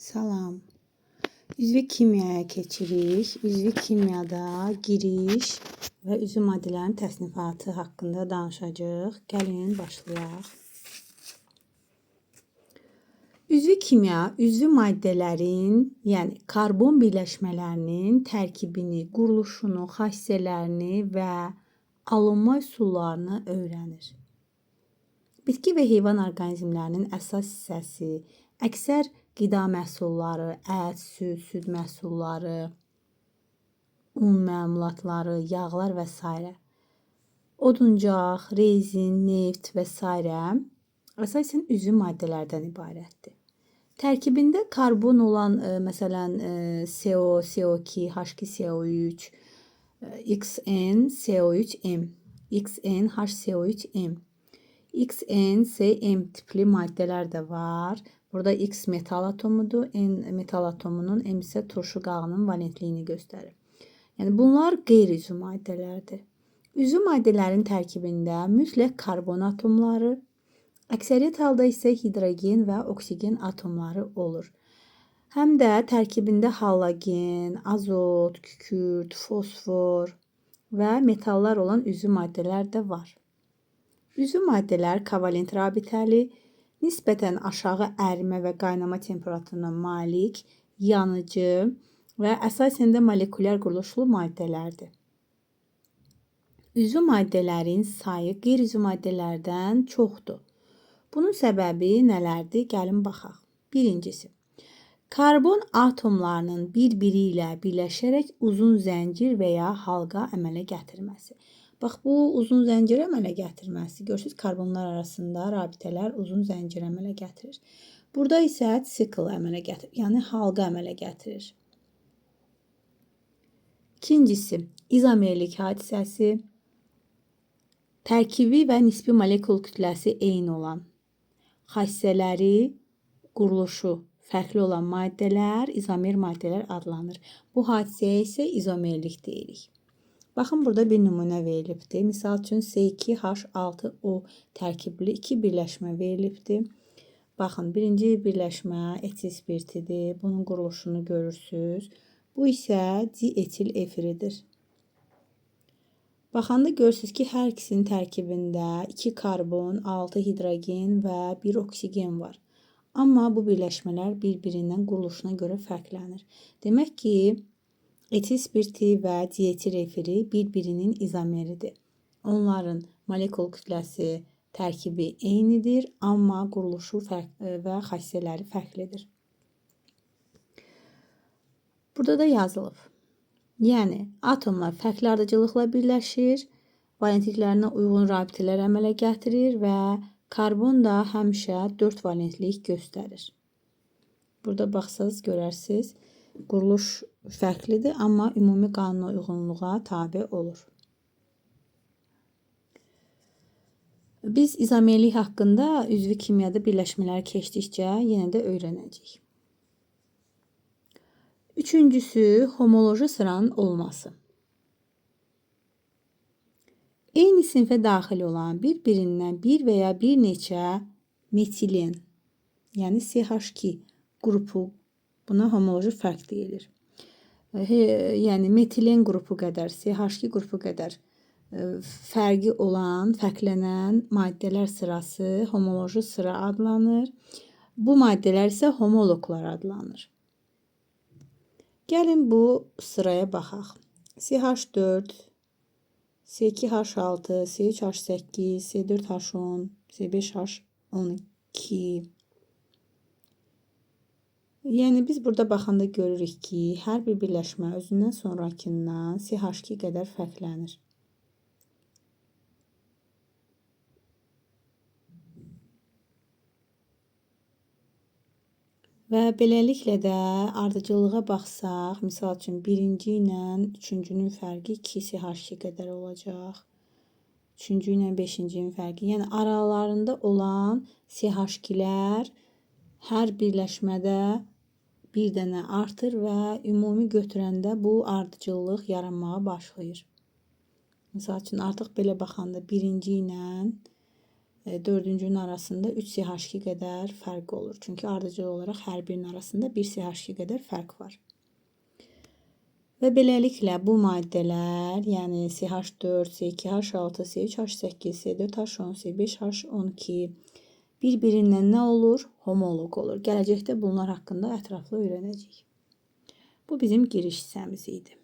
Salam. Üzvi kimyaya keçirik. Üzvi kimyada giriş və üzvi maddələrin təsnifatı haqqında danışacağıq. Gəlin başlayaq. Üzvi kimya, üzvi maddələrin, yəni karbon birləşmələrinin tərkibini, quruluşunu, xassələrini və alınma üsullarını öyrənir. Bitki və heyvan orqanizmlərinin əsas hissəsi, əksər qida məhsulları, ət, süd məhsulları, un məmulatları, yağlar və s. Oduncaq, rezin, neft və s. əsasən üzvi maddələrdən ibarətdir. Tərkibində karbon olan, məsələn, CO, CO2, H2SO3, XN, CO3M, XN, HCO3M, XN, CM tipli maddələr də var. Burada X metal atomudur, N metal atomunun, M isə turşu qağının valentliyini göstərir. Yəni bunlar qeyri-üzvi maddələrdir. Üzvi maddələrin tərkibində mütləq karbon atomları, əksəriyyət halda isə hidrogen və oksigen atomları olur. Həm də tərkibində halogen, azot, kükürt, fosfor və metallar olan üzvi maddələr də var. Üzvi maddələr kovalent rabitəli, nisbətən aşağı ərimə və qaynama temperaturuna malik, yanıcı və əsasən də molekulyar quruluşlu maddələrdir. Üzvi maddələrin sayı qeyri-üzvi maddələrdən çoxdur. Bunun səbəbi nələrdir? Gəlin baxaq. Birincisi, karbon atomlarının bir-biri ilə birləşərək uzun zəncir və ya halqa əmələ gətirməsi. Bax, bu uzun zəncir əmələ gətirməsi. Görürsünüz, karbonlar arasında rabitələr uzun zəncir əmələ gətirir. Burada isə sikl əmələ gətirir, yəni halqa əmələ gətirir. İkincisi, izomerlik hadisəsi. Tərkibi və nisbi molekul kütləsi eyni olan, xassələri, quruluşu fərqli olan maddələr izomer maddələr adlanır. Bu hadisəyə isə izomerlik deyirik. Baxın, burada bir nümunə verilibdir. Misal üçün, C2H6O tərkibli iki birləşmə verilibdir. Baxın, birinci birləşmə etil spirtidir. Bunun quruluşunu görürsünüz. Bu isə dietil efiridir. Baxanda görürsünüz ki, hər ikisinin tərkibində 2 karbon, 6 hidrogen və 1 oksigen var. Amma bu birləşmələr bir-birindən quruluşuna görə fərqlənir. Demək ki, etil spirti və dietil efiri bir-birinin izomeridir. Onların molekul kütləsi, tərkibi eynidir, amma quruluşu və xassələri fərqlidir. Burada da yazılıb. Yəni, atomlar fərqli ardıcıllıqla birləşir, valentliklərinə uyğun rabitələr əmələ gətirir və karbon da həmişə 4 valentlik göstərir. Burada baxsaz görərsiniz, quruluş fərqlidir, amma ümumi qanuna uyğunluğa tabe olur. Biz izomerlik haqqında üzvi kimyada birləşmələr keçdikcə yenə də öyrənəcəyik. Üçüncüsü, homoloji sıranın olması. Eyni sinfə daxil olan bir-birindən bir və ya bir neçə metilen, yəni CH2 qrupu, buna homoloji fərq deyilir. Yəni metilen qrupu qədər, CH2 qrupu qədər fərqi olan, fərqlənən maddələr sırası homoloji sıra adlanır. Bu maddələr isə homoloqlar adlanır. Gəlin bu sıraya baxaq. CH4, C2H6, C3H8, C4H10, C5H12. Yəni biz burada baxanda görürük ki, hər bir birləşmə özündən sonrakından CH2 qədər fərqlənir. Və beləliklə də ardıcıllığa baxsaq, misal üçün birinci ilə üçüncünün fərqi 2 CH2 qədər olacaq. Üçüncü ilə beşincinin fərqi, yəni aralarında olan CH2-lər hər birləşmədə bir dənə artır və ümumi götürəndə bu ardıcıllıq yaranmağa başlayır. Misal üçün, artıq belə baxanda birinci ilə dördüncünün arasında 3 CH2 qədər fərq olur. Çünki ardıcıl olaraq hər birinin arasında 1 CH2 qədər fərq var. Və beləliklə bu maddələr, yəni CH4, C2H6, C3H8, C4H10, C5H12 bir-birindən nə olur? Homoloq olur. Gələcəkdə bunlar haqqında ətraflı öyrənəcəyik. Bu bizim giriş hissəmiz idi.